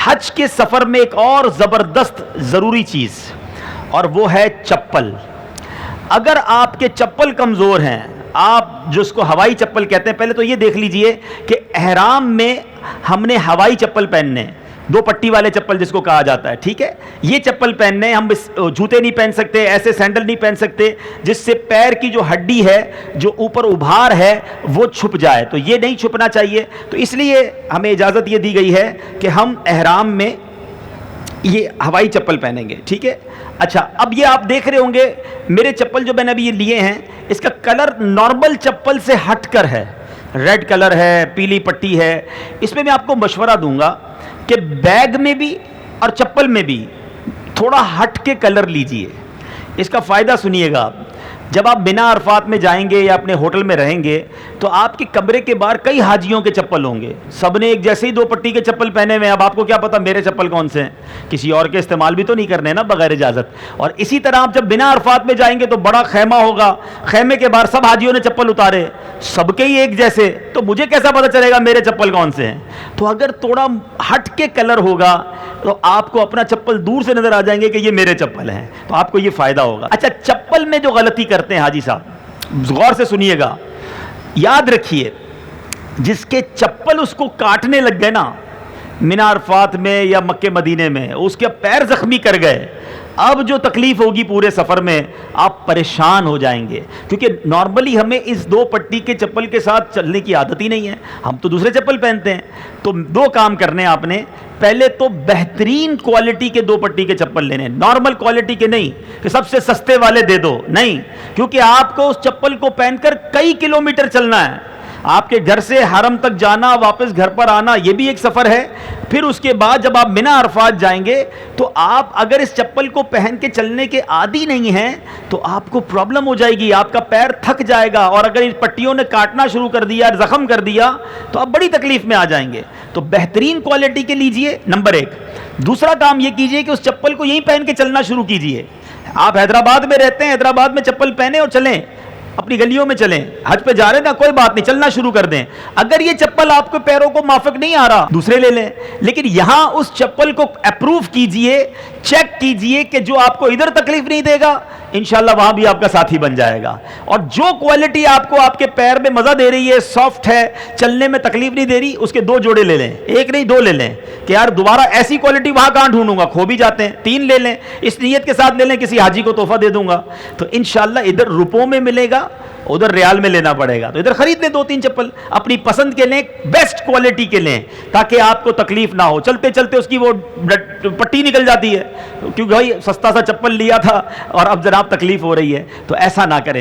حج کے سفر میں ایک اور زبردست ضروری چیز، اور وہ ہے چپل۔ اگر آپ کے چپل کمزور ہیں، آپ جس کو ہوائی چپل کہتے ہیں، پہلے تو یہ دیکھ لیجئے کہ احرام میں ہم نے ہوائی چپل پہننے، دو پٹی والے چپل جس کو کہا جاتا ہے، ٹھیک ہے، یہ چپل پہننے، ہم جوتے نہیں پہن سکتے، ایسے سینڈل نہیں پہن سکتے جس سے پیر کی جو ہڈی ہے، جو اوپر ابھار ہے، وہ چھپ جائے، تو یہ نہیں چھپنا چاہیے۔ تو اس لیے ہمیں اجازت یہ دی گئی ہے کہ ہم احرام میں یہ ہوائی چپل پہنیں گے، ٹھیک ہے۔ اچھا، اب یہ آپ دیکھ رہے ہوں گے میرے چپل جو میں نے ابھی یہ لیے ہیں، اس کا کلر نارمل چپل سے ہٹ کر ہے، ریڈ کلر ہے، پیلی پٹی ہے۔ اس میں آپ کو مشورہ دوں گا کہ بیگ میں بھی اور چپل میں بھی تھوڑا ہٹ کے کلر لیجئے۔ اس کا فائدہ سنیے گا آپ، جب آپ بنا عرفات میں جائیں گے یا اپنے ہوٹل میں رہیں گے تو آپ کے کمرے کے باہر کئی حاجیوں کے چپل ہوں گے، سب نے ایک جیسے ہی دو پٹی کے چپل پہنے ہوئے ہیں، اب آپ کو کیا پتا میرے چپل کون سے ہیں، کسی اور کے استعمال بھی تو نہیں کرنے نا بغیر اجازت۔ اور اسی طرح آپ جب بنا عرفات میں جائیں گے تو بڑا خیمہ ہوگا، خیمے کے باہر سب حاجیوں نے چپل اتارے، سب کے ہی ایک جیسے، تو مجھے کیسا پتا چلے گا میرے چپل کون سے ہیں؟ تو اگر تھوڑا ہٹ کے کلر ہوگا تو آپ کو اپنا چپل دور سے نظر آ جائیں گے کہ یہ میرے چپل ہیں، تو آپ کو یہ فائدہ ہوگا۔ اچھا، چپل میں جو غلطی کرتے ہیں حاجی صاحب، غور سے سنیے گا، یاد رکھیے، جس کے چپل اس کو کاٹنے لگ گئے نا منى عرفات میں یا مکہ مدینے میں، اس کے پیر زخمی کر گئے، اب جو تکلیف ہوگی پورے سفر میں، آپ پریشان ہو جائیں گے، کیونکہ نارملی ہمیں اس دو پٹی کے چپل کے ساتھ چلنے کی عادت ہی نہیں ہے، ہم تو دوسرے چپل پہنتے ہیں۔ تو دو کام کرنے آپ نے، پہلے تو بہترین کوالٹی کے دو پٹی کے چپل لینے، نارمل کوالٹی کے نہیں کہ سب سے سستے والے دے دو، نہیں، کیونکہ آپ کو اس چپل کو پہن کر کئی کلومیٹر چلنا ہے، آپ کے گھر سے حرم تک جانا، واپس گھر پر آنا، یہ بھی ایک سفر ہے۔ پھر اس کے بعد جب آپ منى عرفات جائیں گے تو آپ اگر اس چپل کو پہن کے چلنے کے عادی نہیں ہیں تو آپ کو پرابلم ہو جائے گی، آپ کا پیر تھک جائے گا، اور اگر اس پٹیوں نے کاٹنا شروع کر دیا، زخم کر دیا، تو آپ بڑی تکلیف میں آ جائیں گے۔ تو بہترین کوالٹی کے لیجئے، نمبر ایک۔ دوسرا کام یہ کیجئے کہ اس چپل کو یہیں پہن کے چلنا شروع کیجئے۔ آپ حیدرآباد میں رہتے ہیں، حیدرآباد میں چپل پہنے اور چلیں، اپنی گلیوں میں چلیں، حج پہ جا رہے ہیں نا، کوئی بات نہیں، چلنا شروع کر دیں۔ اگر یہ چپل آپ کے پیروں کو موافق نہیں آ رہا، دوسرے لے لیں، لیکن یہاں اس چپل کو اپروو کیجئے، چیک کیجئے کہ جو آپ کو ادھر تکلیف نہیں دے گا، انشاءاللہ وہاں بھی آپ کا ساتھی بن جائے گا۔ اور جو کوالٹی آپ کو آپ کے پیر میں مزہ دے رہی ہے، سافٹ ہے، چلنے میں تکلیف نہیں دے رہی، اس کے دو جوڑے لے لیں، ایک نہیں دو لے لیں، کہ یار دوبارہ ایسی کوالٹی وہاں کہاں ڈھونڈوں گا، کھو بھی جاتے ہیں، تین لے لیں، اس نیت کے ساتھ لے لیں کسی حاجی کو تحفہ دے دوں گا، تو انشاءاللہ ادھر روپوں میں ملے گا، ادھر ریال میں لینا پڑے گا، تو ادھر خرید لیں دو تین چپل، اپنی پسند کے لیں، بیسٹ کوالٹی کے لیں، تاکہ آپ کو تکلیف نہ ہو، چلتے چلتے اس کی وہ پٹی نکل جاتی ہے، کیونکہ بھائی سستا سا چپل لیا تھا اور اب جناب تکلیف ہو رہی ہے، تو ایسا نہ کریں۔